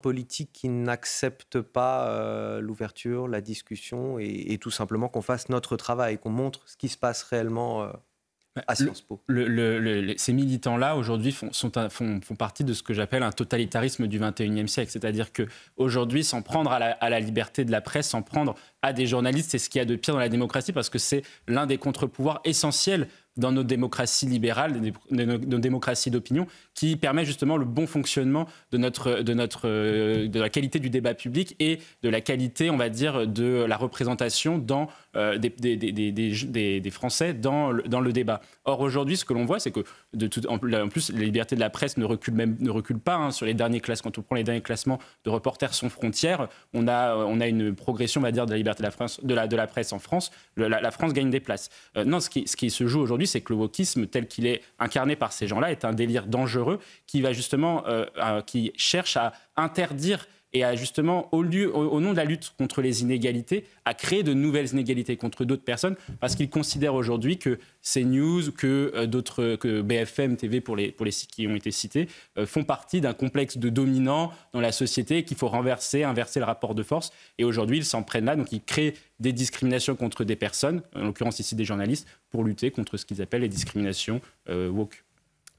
politique qui n'acceptent pas l'ouverture, la discussion et tout simplement qu'on fasse notre travail, qu'on montre ce qui se passe réellement à Sciences Po. Ces militants-là, aujourd'hui, font partie de ce que j'appelle un totalitarisme du XXIe siècle. C'est-à-dire qu'aujourd'hui, s'en prendre à la liberté de la presse, s'en prendre à des journalistes, c'est ce qu'il y a de pire dans la démocratie, parce que c'est l'un des contre-pouvoirs essentiels dans nos démocraties libérales, nos démocraties d'opinion, qui permet justement le bon fonctionnement de la qualité du débat public et de la qualité, on va dire, de la représentation des Français dans le débat. Or, aujourd'hui, ce que l'on voit, c'est que, en plus, la liberté de la presse ne recule pas hein, sur les derniers classements. Quand on prend les derniers classements de Reporters sans frontières, on a une progression, on va dire, de la liberté de la presse en France. La France gagne des places. Non, ce qui se joue aujourd'hui, c'est que le wokisme tel qu'il est incarné par ces gens-là est un délire dangereux qui va justement, qui cherche à interdire et à justement, au nom de la lutte contre les inégalités, à créer de nouvelles inégalités contre d'autres personnes, parce qu'ils considèrent aujourd'hui que CNews, que BFM TV pour les sites qui ont été cités, font partie d'un complexe de dominants dans la société et qu'il faut inverser le rapport de force. Et aujourd'hui, ils s'en prennent là, donc ils créent des discriminations contre des personnes, en l'occurrence ici des journalistes, pour lutter contre ce qu'ils appellent les discriminations woke.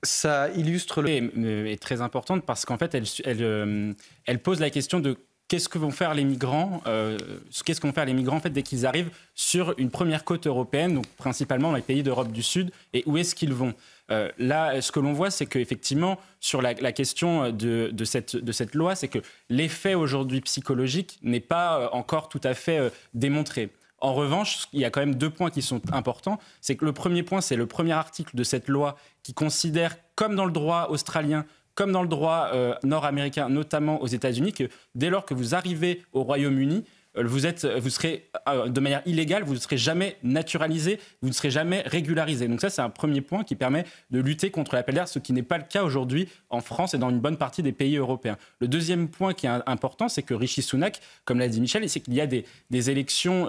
Ça illustre est très importante parce qu'en fait, elle pose la question de qu'est-ce que vont faire les migrants en fait, dès qu'ils arrivent sur une première côte européenne, donc principalement dans les pays d'Europe du Sud, et où est-ce qu'ils vont là, ce que l'on voit, c'est qu'effectivement, sur la question de cette loi, c'est que l'effet aujourd'hui psychologique n'est pas encore tout à fait démontré. En revanche, il y a quand même deux points qui sont importants. C'est que le premier point, c'est le premier article de cette loi qui considère, comme dans le droit australien, comme dans le droit nord-américain, notamment aux États-Unis, que dès lors que vous arrivez au Royaume-Uni, vous serez de manière illégale, vous ne serez jamais naturalisé, vous ne serez jamais régularisé. Donc ça, c'est un premier point qui permet de lutter contre l'appel d'air, ce qui n'est pas le cas aujourd'hui en France et dans une bonne partie des pays européens. Le deuxième point qui est important, c'est que Rishi Sunak, comme l'a dit Michel, c'est qu'il y a des élections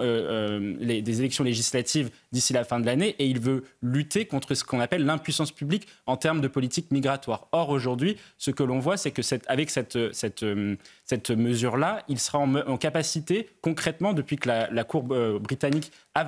législatives d'ici la fin de l'année et il veut lutter contre ce qu'on appelle l'impuissance publique en termes de politique migratoire. Or, aujourd'hui, ce que l'on voit, c'est que avec cette mesure-là, il sera en capacité, concrètement, depuis que la Cour britannique a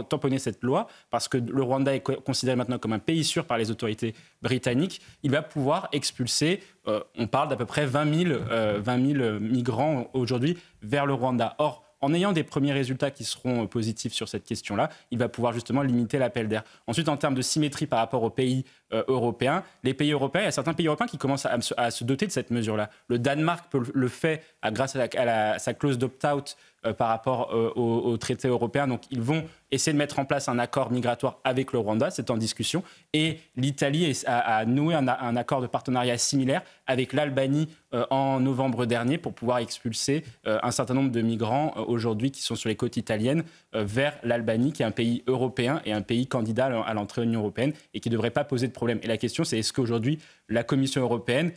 tamponné cette loi, parce que le Rwanda est considéré maintenant comme un pays sûr par les autorités britanniques, il va pouvoir expulser, on parle d'à peu près 20 000 migrants aujourd'hui vers le Rwanda. Or, en ayant des premiers résultats qui seront positifs sur cette question-là, il va pouvoir justement limiter l'appel d'air. Ensuite, en termes de symétrie par rapport aux pays européens, il y a certains pays européens qui commencent à se doter de cette mesure-là. Le Danemark le fait grâce à sa clause d'opt-out par rapport au traité européen. Donc, ils vont essayer de mettre en place un accord migratoire avec le Rwanda, c'est en discussion. Et l'Italie a noué un accord de partenariat similaire avec l'Albanie en novembre dernier pour pouvoir expulser un certain nombre de migrants aujourd'hui qui sont sur les côtes italiennes vers l'Albanie, qui est un pays européen et un pays candidat à l'entrée à l'Union européenne et qui ne devrait pas poser de problème. Et la question, c'est est-ce qu'aujourd'hui, la Commission européenne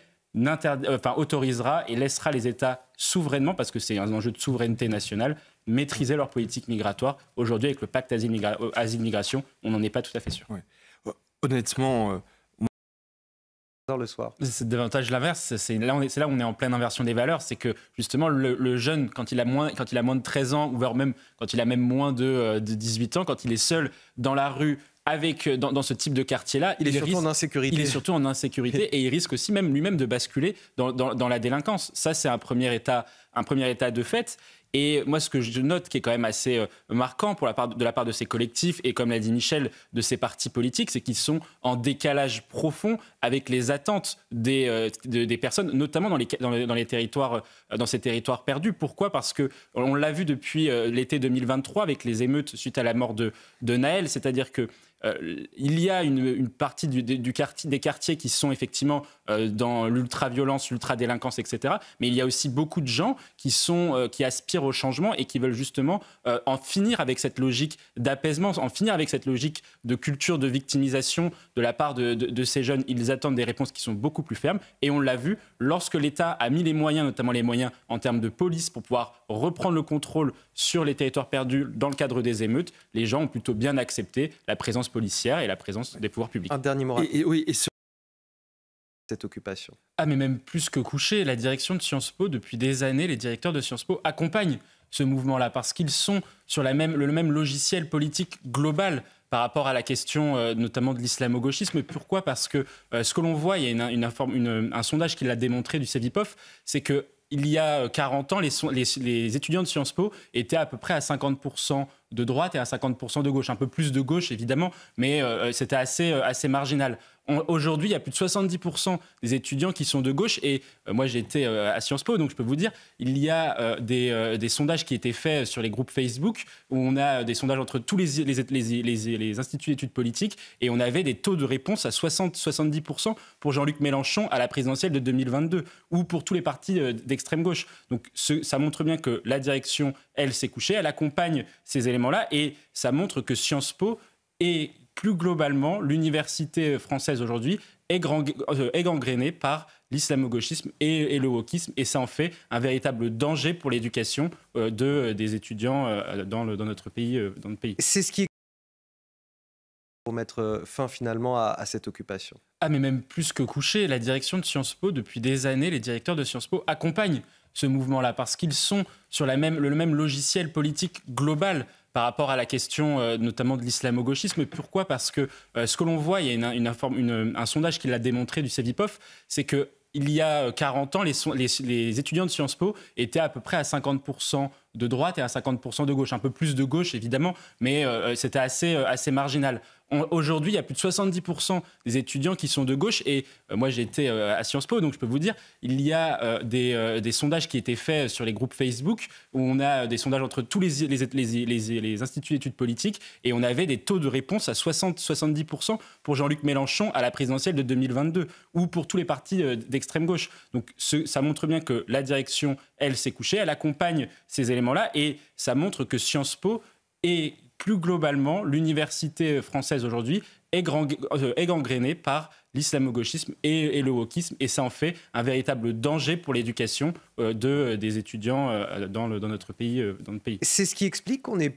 autorisera et laissera les États souverainement, parce que c'est un enjeu de souveraineté nationale, maîtriser leur politique migratoire. Aujourd'hui, avec le pacte asile-migration, on n'en est pas tout à fait sûr. Ouais. Honnêtement, le soir. C'est davantage l'inverse. C'est là où on est en pleine inversion des valeurs. C'est que justement, le jeune, quand il a moins de 13 ans, ou même quand il a même moins de 18 ans, quand il est seul dans la rue, dans ce type de quartier-là, il est surtout en insécurité et il risque aussi lui-même de basculer dans la délinquance. Ça, c'est un premier état de fait. Et moi, ce que je note qui est quand même assez marquant de la part de ces collectifs et, comme l'a dit Michel, de ces partis politiques, c'est qu'ils sont en décalage profond avec les attentes des personnes, notamment dans ces territoires perdus. Pourquoi ? Parce qu'on l'a vu depuis l'été 2023 avec les émeutes suite à la mort de Naël, c'est-à-dire que il y a une partie des quartiers qui sont effectivement dans l'ultra-violence, l'ultra-délinquance, etc. Mais il y a aussi beaucoup de gens qui aspirent au changement et qui veulent justement en finir avec cette logique d'apaisement, en finir avec cette logique de culture de victimisation de la part de ces jeunes. Ils attendent des réponses qui sont beaucoup plus fermes. Et on l'a vu, lorsque l'État a mis les moyens, notamment les moyens en termes de police, pour pouvoir reprendre le contrôle sur les territoires perdus dans le cadre des émeutes, les gens ont plutôt bien accepté la présence policière et la présence des pouvoirs publics. Un dernier mot. cette occupation. Ah, mais même plus que couché, la direction de Sciences Po, depuis des années, les directeurs de Sciences Po accompagnent ce mouvement-là parce qu'ils sont sur le même logiciel politique global par rapport à la question notamment de l'islamo-gauchisme. Pourquoi ? Parce que ce que l'on voit, il y a un sondage qui l'a démontré du CEVIPOF, c'est que il y a 40 ans, les étudiants de Sciences Po étaient à peu près à 50% de droite et à 50% de gauche. Un peu plus de gauche, évidemment, mais c'était assez marginal. Aujourd'hui, il y a plus de 70% des étudiants qui sont de gauche. Et moi, j'étais à Sciences Po, donc je peux vous dire, il y a des sondages qui étaient faits sur les groupes Facebook, où on a des sondages entre tous les instituts d'études politiques, et on avait des taux de réponse à 60-70% pour Jean-Luc Mélenchon à la présidentielle de 2022, ou pour tous les partis d'extrême gauche. Donc ça montre bien que la direction, elle, s'est couchée, elle accompagne ces éléments-là, et ça montre que Sciences Po est plus globalement, l'université française aujourd'hui est gangrénée par l'islamo-gauchisme et le wokisme, et ça en fait un véritable danger pour l'éducation des étudiants dans notre pays. C'est ce qui est pour mettre fin finalement à cette occupation. Ah, mais même plus que couché, la direction de Sciences Po, depuis des années, les directeurs de Sciences Po accompagnent ce mouvement-là parce qu'ils sont sur le même logiciel politique global par rapport à la question notamment de l'islamo-gauchisme. Pourquoi ? Parce que ce que l'on voit, il y a un sondage qui l'a démontré du CEVIPOF, c'est que il y a 40 ans, les étudiants de Sciences Po étaient à peu près à 50% de droite et à 50% de gauche. Un peu plus de gauche, évidemment, mais c'était assez marginal. Aujourd'hui, il y a plus de 70% des étudiants qui sont de gauche. Et moi, j'étais à Sciences Po, donc je peux vous dire, il y a des sondages qui étaient faits sur les groupes Facebook, où on a des sondages entre tous les instituts d'études politiques, et on avait des taux de réponse à 60-70% pour Jean-Luc Mélenchon à la présidentielle de 2022, ou pour tous les partis d'extrême gauche. Donc ça montre bien que la direction, elle, s'est couchée, elle accompagne ces éléments-là, et ça montre que Sciences Po est plus globalement, l'université française aujourd'hui est gangrénée par l'islamo-gauchisme et le wokisme, et ça en fait un véritable danger pour l'éducation des étudiants dans notre pays. C'est ce qui explique qu'on ait